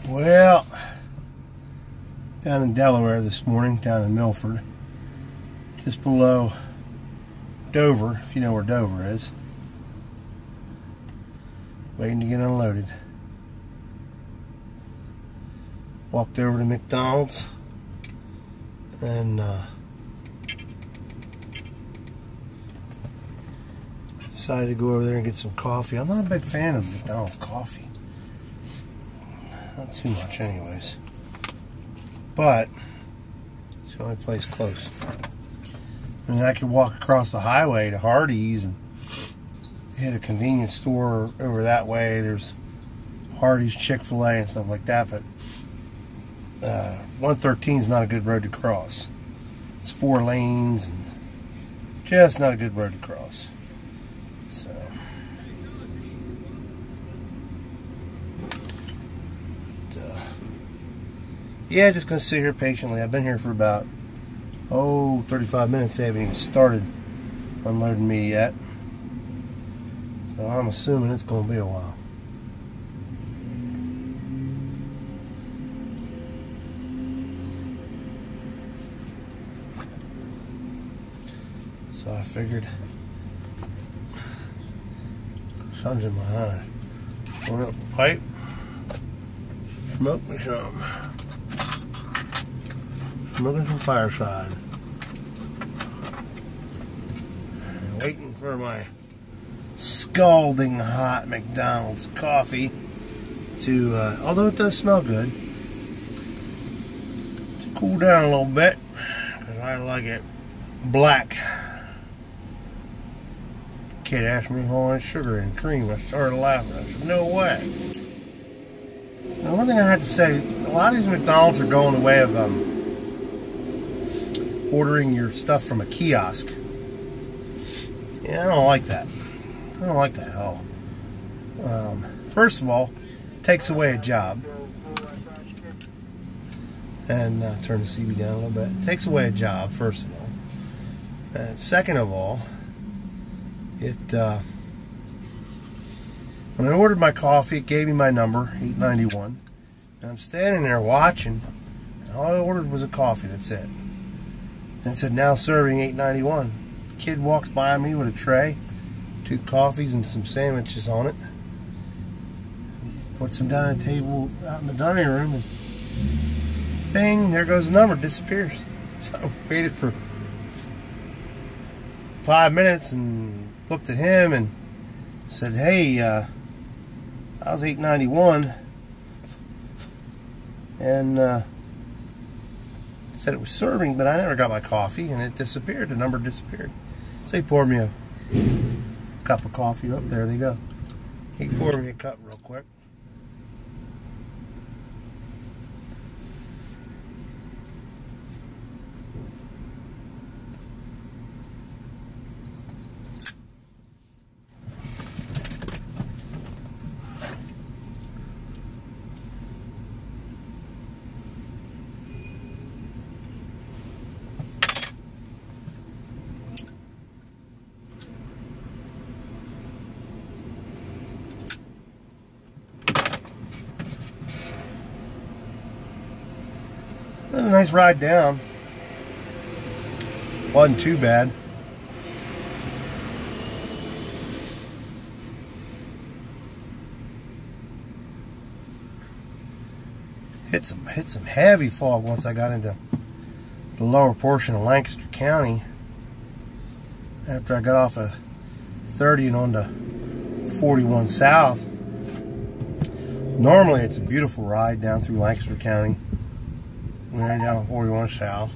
Well, down in Delaware this morning, down in Milford, just below Dover, if you know where Dover is, waiting to get unloaded. Walked over to McDonald's and decided to go over there and get some coffee. I'm not a big fan of McDonald's coffee. Not too much anyways. But it's the only place close. I mean, I could walk across the highway to Hardee's and hit a convenience store over that way. There's Hardee's, Chick-fil-A and stuff like that, but 113 is not a good road to cross. It's 4 lanes and just not a good road to cross. So yeah, just gonna sit here patiently. I've been here for about 35 minutes. They haven't even started unloading me yet, so I'm assuming it's gonna be a while. So I figured, sun's in my eye. Going up the pipe, smoke me some. Smoking some fireside. And waiting for my scalding hot McDonald's coffee to, although it does smell good, to cool down a little bit, because I like it black. Kid asked me if I wanted sugar and cream. I started laughing. I said, no way. Now, one thing I have to say, a lot of these McDonald's are going the way of ordering your stuff from a kiosk. Yeah, I don't like that. I don't like that at all. First of all, it takes away a job. And turn the CB down a little bit. It takes away a job, first of all. And second of all, when I ordered my coffee, it gave me my number, 891. And I'm standing there watching, and all I ordered was a coffee, that's it. And it said, now serving 891. Kid walks by me with a tray, 2 coffees and some sandwiches on it. Puts them down at a table out in the dining room, and bing, there goes the number, disappears. So I waited for 5 minutes and looked at him and said, hey, I was 891, and said it was serving, but I never got my coffee, and it disappeared. The number disappeared. So he poured me a cup of coffee. Oh, there they go. He poured me a cup real quick. It was a nice ride down. Wasn't too bad. Hit some heavy fog once I got into the lower portion of Lancaster County. After I got off of 30 and onto 41 South. Normally it's a beautiful ride down through Lancaster County. Right down 41 South.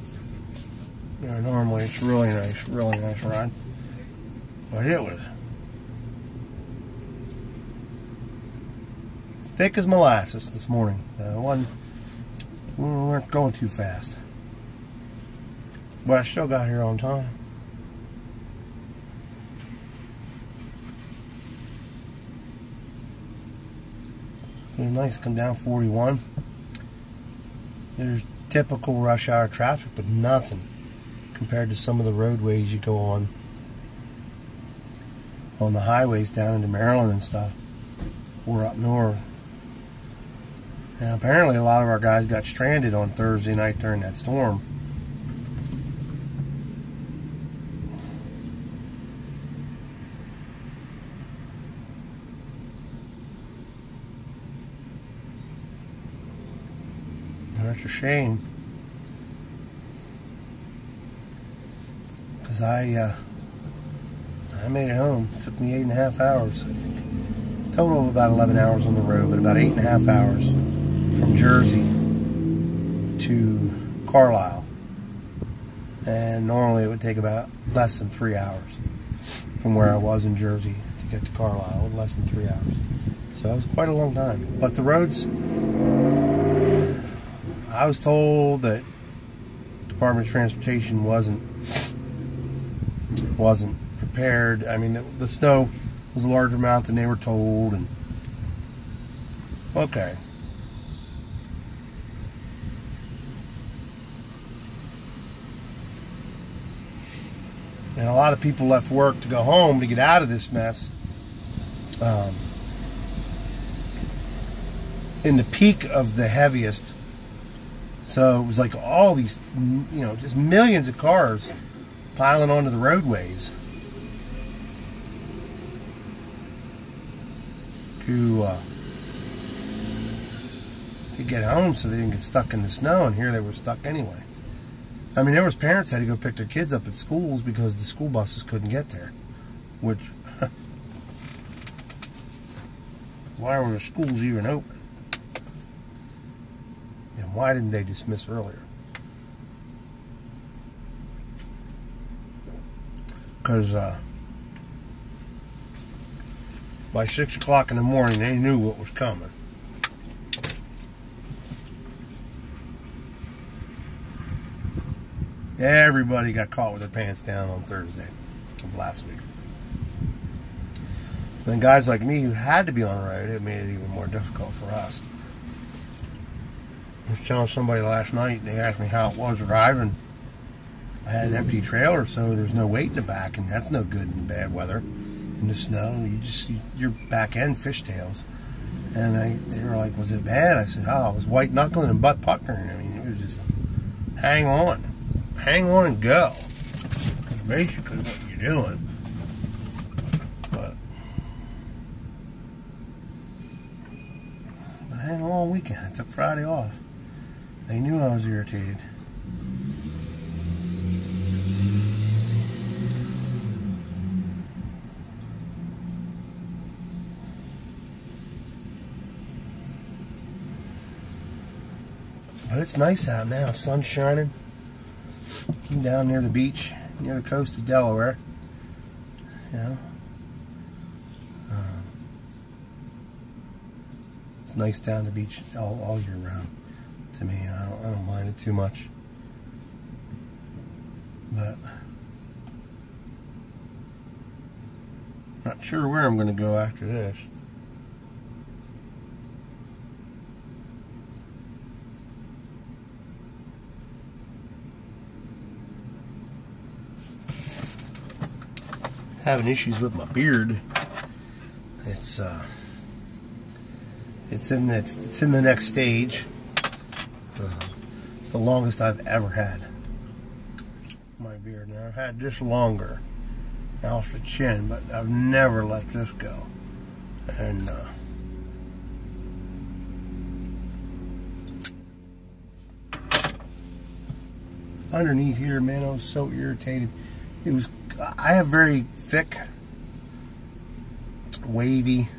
You know, normally it's really nice ride. But it was thick as molasses this morning. We weren't going too fast. But I still got here on time. It was nice to come down 41. There's typical rush hour traffic, but nothing compared to some of the roadways you go on the highways down into Maryland and stuff, or up north. And apparently a lot of our guys got stranded on Thursday night during that storm. That's a shame. Because I made it home. It took me 8.5 hours, I think. Total of about 11 hours on the road, but about 8.5 hours from Jersey to Carlisle. And normally it would take about less than 3 hours from where I was in Jersey to get to Carlisle. Less than 3 hours. So that was quite a long time. But the roads, I was told that Department of Transportation wasn't prepared. I mean, the snow was a larger amount than they were told, and okay. And a lot of people left work to go home to get out of this mess. In the peak of the heaviest. So it was like all these, you know, just millions of cars piling onto the roadways to get home so they didn't get stuck in the snow, and here they were stuck anyway. I mean, there was parents that had to go pick their kids up at schools because the school buses couldn't get there, which, why were the schools even open? And why didn't they dismiss earlier? Because by 6 o'clock in the morning, they knew what was coming. Everybody got caught with their pants down on Thursday of last week. Then guys like me who had to be on the road, it made it even more difficult for us. I was telling somebody last night, they asked me how it was driving. I had an empty trailer, so there's no weight in the back, and that's no good in bad weather. In the snow, your back end fishtails. And they were like, was it bad? I said, oh, it was white knuckling and butt puckering. I mean, it was just hang on and go. That's basically what you're doing. But I had a long weekend. I took Friday off. They knew I was irritated. But it's nice out now. Sun's shining. I'm down near the beach, near the coast of Delaware. You know, it's nice down the beach all year round. To me, I don't mind it too much. But not sure where I'm going to go after this. Having issues with my beard. It's in the next stage. It's the longest I've ever had my beard. Now I've had this longer off the chin, but I've never let this go. And underneath here, man, I was so irritated. I have very thick, wavy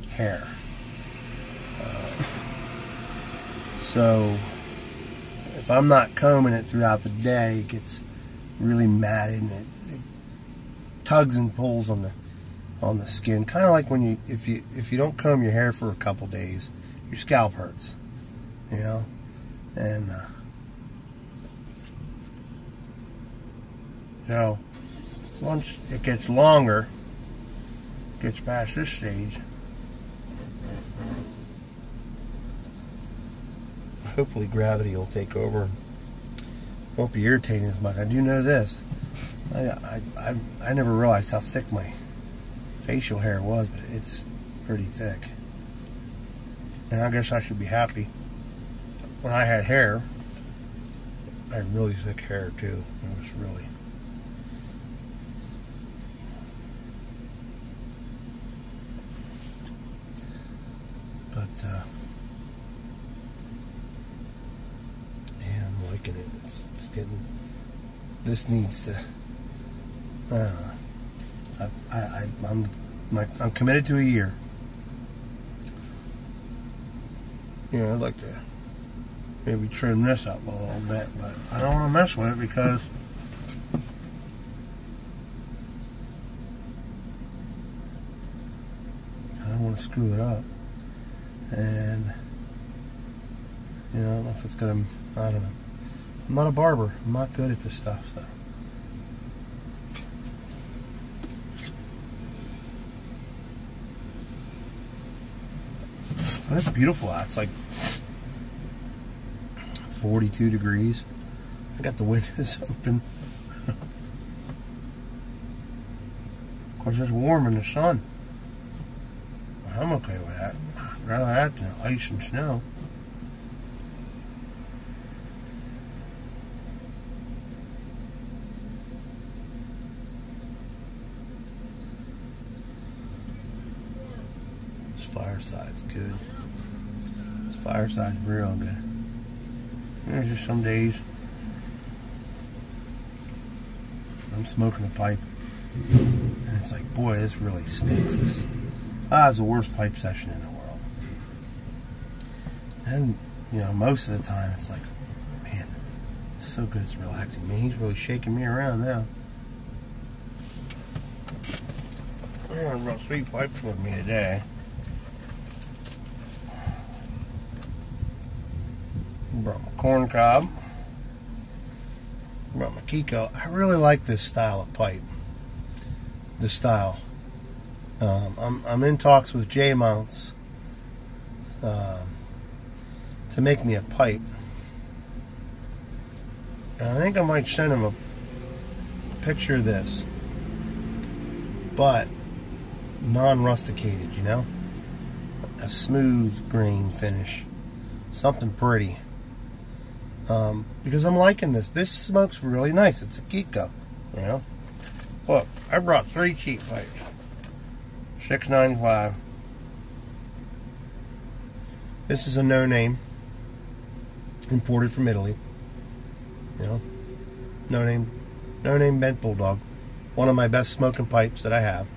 hair. So if I'm not combing it throughout the day, it gets really matted and it tugs and pulls on the skin. Kind of like when if you don't comb your hair for a couple days, your scalp hurts, you know. And so once it gets longer, gets past this stage, hopefully gravity will take over and won't be irritating as much. I do know this. I never realized how thick my facial hair was, but it's pretty thick. And I guess I should be happy. When I had hair, I had really thick hair too. It was really... But, yeah, I'm liking it. It's getting... This needs to... I don't know. I'm committed to a year. You know, I'd like to maybe trim this up a little bit, but I don't want to mess with it because I don't want to screw it up. And you know, I don't know if it's gonna, I don't know. I'm not a barber. I'm not good at this stuff, so. But it's beautiful out. It's like 42 degrees. I got the windows open. Of course, it's warm in the sun. I'm okay with that. I'd rather that than ice and snow. This fireside's good. This fireside's real good. There's just some days I'm smoking a pipe and it's like, boy, this really stinks. This is the worst pipe session in the world. And you know, most of the time it's like, man, it's so good, it's relaxing. Man, he's really shaking me around now. I brought 3 pipes with me today. Brought my corn cob. Brought my Kiko. I really like this style of pipe. This style. I'm in talks with J Mounts to make me a pipe. And I think I might send him a picture of this, but non-rusticated, you know, a smooth grain finish, something pretty. Because I'm liking this. This smokes really nice. It's a Kiko, you know. Look, I brought 3 cheap pipes. $6.95. This is a no-name, imported from Italy. You know, no-name bent bulldog. One of my best smoking pipes that I have.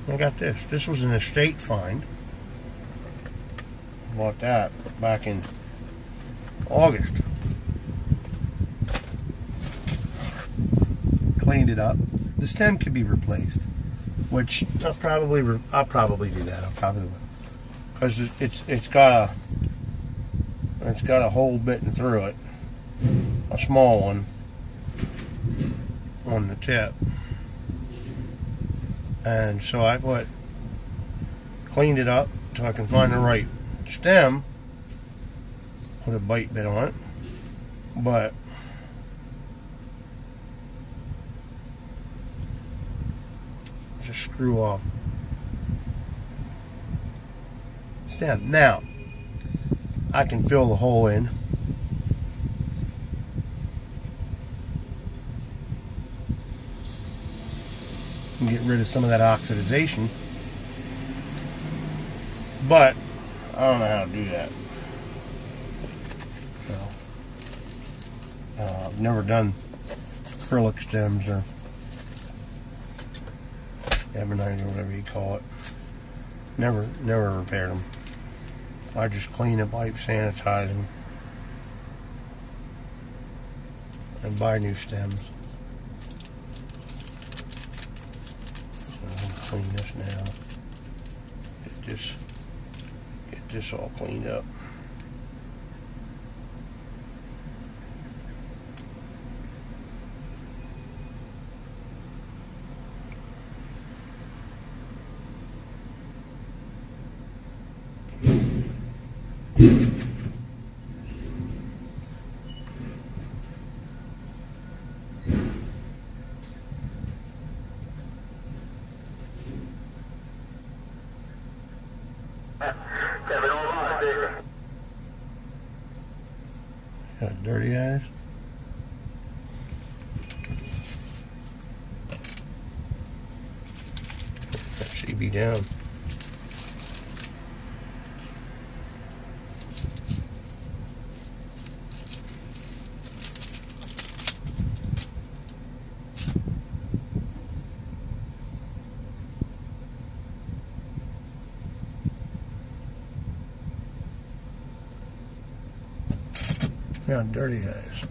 I got this. This was an estate find. Bought that back in August. Cleaned it up. The stem could be replaced, which I'll probably do that. I'll probably, because it's got a hole bitten through it, a small one on the tip, and so I cleaned it up so I can find the right stem, put a bite bit on it, but just screw off stem. Now I can fill the hole in and get rid of some of that oxidization, but I don't know how to do that. So, I've never done acrylic stems or ebonite or whatever you call it. Never repaired them. I just clean the pipe, sanitize them, and buy new stems. So I'm going to clean this now. Get this all cleaned up. Got dirty eyes. That should be down. Yeah, dirty eyes.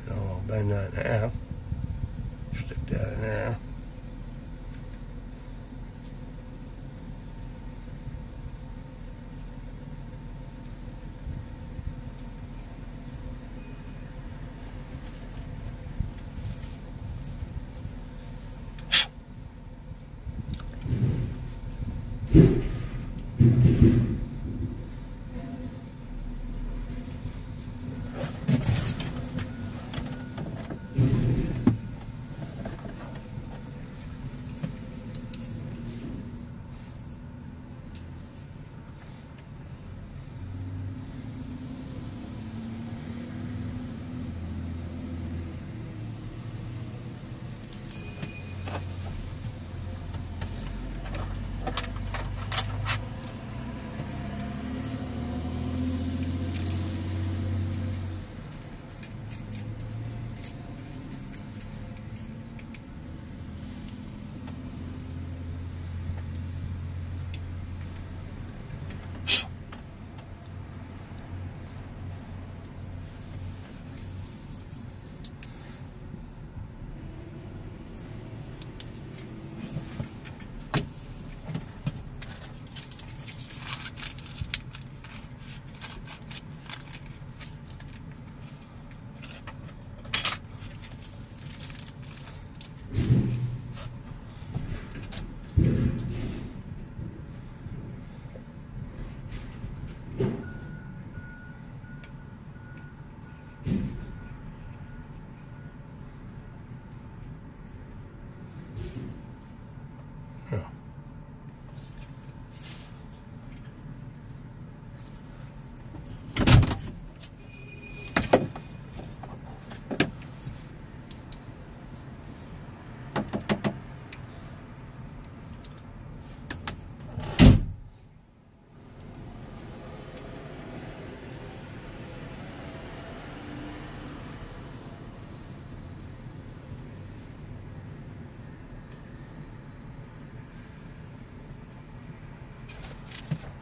So I'll bend that in half. Stick that in there.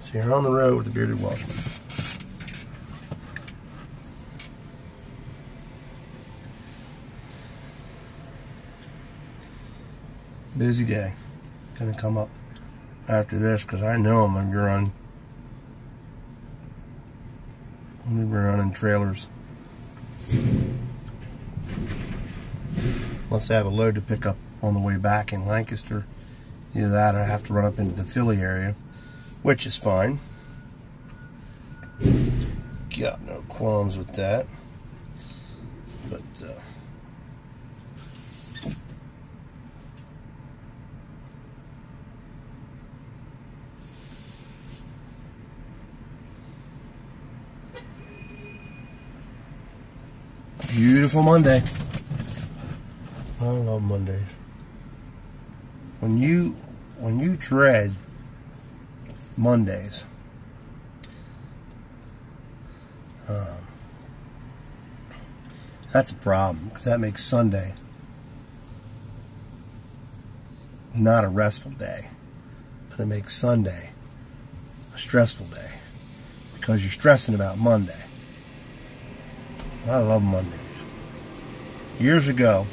So you're on the road with the bearded Welshman. Busy day. Gonna come up after this because I know I'm gonna be running. I'm gonna be running trailers. Unless I have a load to pick up on the way back in Lancaster. Either that or I have to run up into the Philly area, which is fine. Got no qualms with that. But beautiful Monday. I love Mondays. When you dread Mondays, that's a problem because that makes Sunday not a restful day, but it makes Sunday a stressful day because you're stressing about Monday. I love Mondays. Years ago,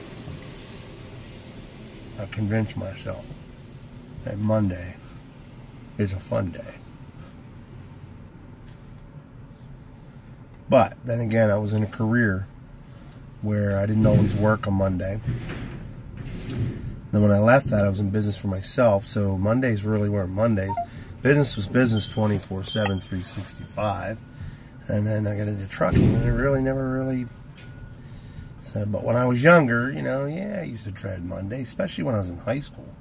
I convinced myself that Monday is a fun day. But then again, I was in a career where I didn't always work on Monday. Then when I left that, I was in business for myself, so Mondays really weren't Mondays. Business was business 24/7, 365. And then I got into trucking, and I really never really said. But when I was younger, you know, yeah, I used to dread Monday, especially when I was in high school.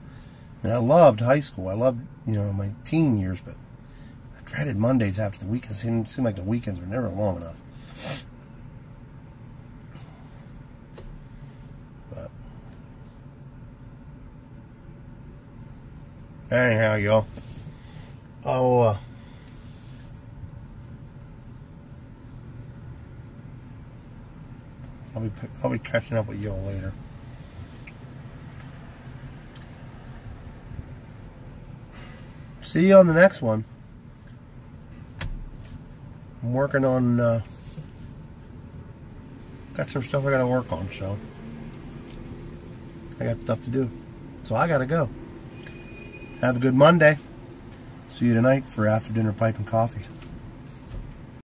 And I loved high school. I loved, you know, my teen years, but I dreaded Mondays after the weekend. Seemed like the weekends were never long enough. But anyhow, y'all, I'll be catching up with y'all later. See you on the next one. I'm working on, got some stuff I gotta work on, so I got stuff to do. So I gotta go. Have a good Monday. See you tonight for after dinner pipe and coffee.